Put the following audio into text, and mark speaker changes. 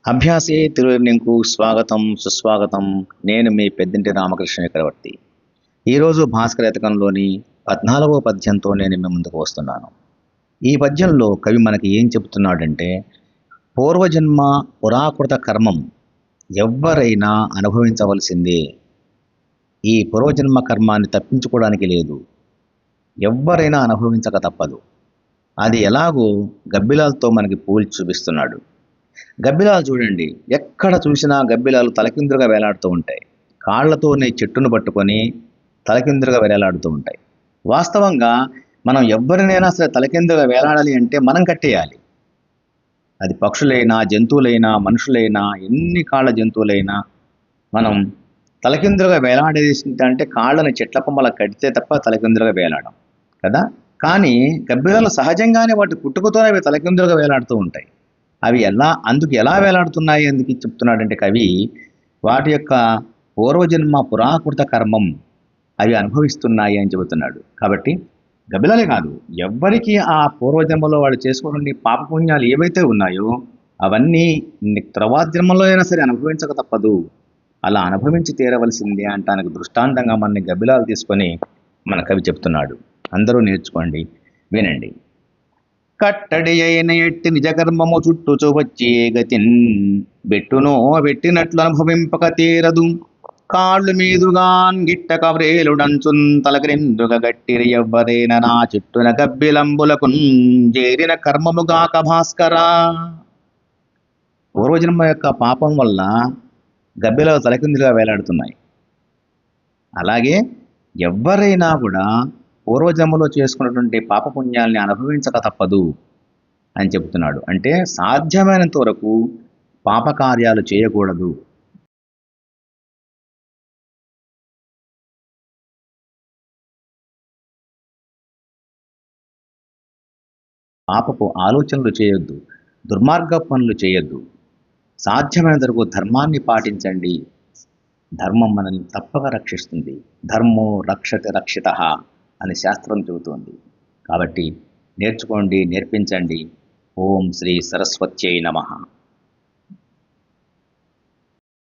Speaker 1: అభ్యాసే తిరువెన్నెంకు స్వాగతం సుస్వాగతం. నేను మీ పెద్దింటి రామకృష్ణ చక్రవర్తి. ఈరోజు భాస్కర శతకంలోని 14వ పద్యంతో నేను మీ ముందుకు వస్తున్నాను. ఈ పద్యంలో కవి మనకి ఏం చెబుతున్నాడంటే, పూర్వజన్మ పురాకృత కర్మం ఎవ్వరైనా అనుభవించవలసిందే. ఈ పూర్వజన్మ కర్మాన్ని తప్పించుకోవడానికి లేదు, ఎవ్వరైనా అనుభవించక తప్పదు. అది ఎలాగో గబ్బిలాలతో మనకి పోల్చి చూపిస్తున్నాడు. గబ్బిలాలు చూడండి, ఎక్కడ చూసినా గబ్బిలాలు తలకిందులుగా వేలాడుతూ ఉంటాయి. కాళ్లతోనే చెట్టును పట్టుకొని తలకిందులుగా వేలాడుతూ ఉంటాయి. వాస్తవంగా మనం ఎవరినైనా సరే తలకిందులుగా వేలాడాలి అంటే మనం కట్టేయాలి. అది పక్షులైనా జంతువులైనా మనుషులైనా ఎన్ని కాళ్ళ జంతువులైనా మనం తలకిందులుగా వేలాడేసి అంటే కాళ్ళని చెట్ల కొమ్మల కడితే తప్ప తలకిందులుగా వేలాడం కదా. కానీ గబ్బిలాలు సహజంగానే వాటి పుట్టుకతోనే అవి తలకిందులుగా వేలాడుతూ ఉంటాయి. అవి ఎలా వేలాడుతున్నాయి ఎందుకు చెప్తున్నాడంటే కవి, వాటి యొక్క పూర్వజన్మ పురాకృత కర్మం అవి అనుభవిస్తున్నాయి అని చెబుతున్నాడు. కాబట్టి గబ్బిలాలే కాదు, ఎవ్వరికి ఆ పూర్వజన్మలో వాళ్ళు చేసుకున్న పాపపుణ్యాలు ఏవైతే ఉన్నాయో అవన్నీ తర్వాత జన్మలో అయినా సరే అనుభవించక తప్పదు. అలా అనుభవించి తీరవలసిందే అంటానికి దృష్టాంతంగా మనని గబ్బిలాలు తీసుకొని మన కవి చెప్తున్నాడు. అందరూ నేర్చుకోండి, వినండి. కట్టడి అయిన ఎట్టి నిజకర్మము చుట్టూ వచ్చే గతిన్ బెట్టునో పెట్టినట్లు అనుభవింపక తీరదు. కాళ్ళు మీదుగాన్ గిట్టక వ్రేలుడంచున్ తలకరిందుగ గట్టిరి ఎవ్వరైన నా చుట్టున గబ్బిలంబులకు చేరిన కర్మముగాక భాస్కరా. పూర్వజన్మ యొక్క పాపం వల్ల గబ్బిలాలు తలకిందులుగా వేలాడుతున్నాయి. అలాగే ఎవరైనా కూడా పూర్వజన్మలో చేసుకున్నటువంటి పాపపుణ్యాల్ని అనుభవించక తప్పదు అని చెబుతున్నాడు. అంటే సాధ్యమైనంత వరకు పాపకార్యాలు చేయకూడదు. పాపపు ఆలోచనలు చేయొద్దు, దుర్మార్గ పనులు చేయొద్దు. సాధ్యమైనంత వరకు ధర్మాన్ని పాటించండి. ధర్మం మనల్ని తప్పక రక్షిస్తుంది. ధర్మో రక్షతి రక్షితః అని శాస్త్రం చెబుతోంది. కాబట్టి నేర్చుకోండి, నేర్పించండి. ఓం శ్రీ సరస్వత్యై నమః.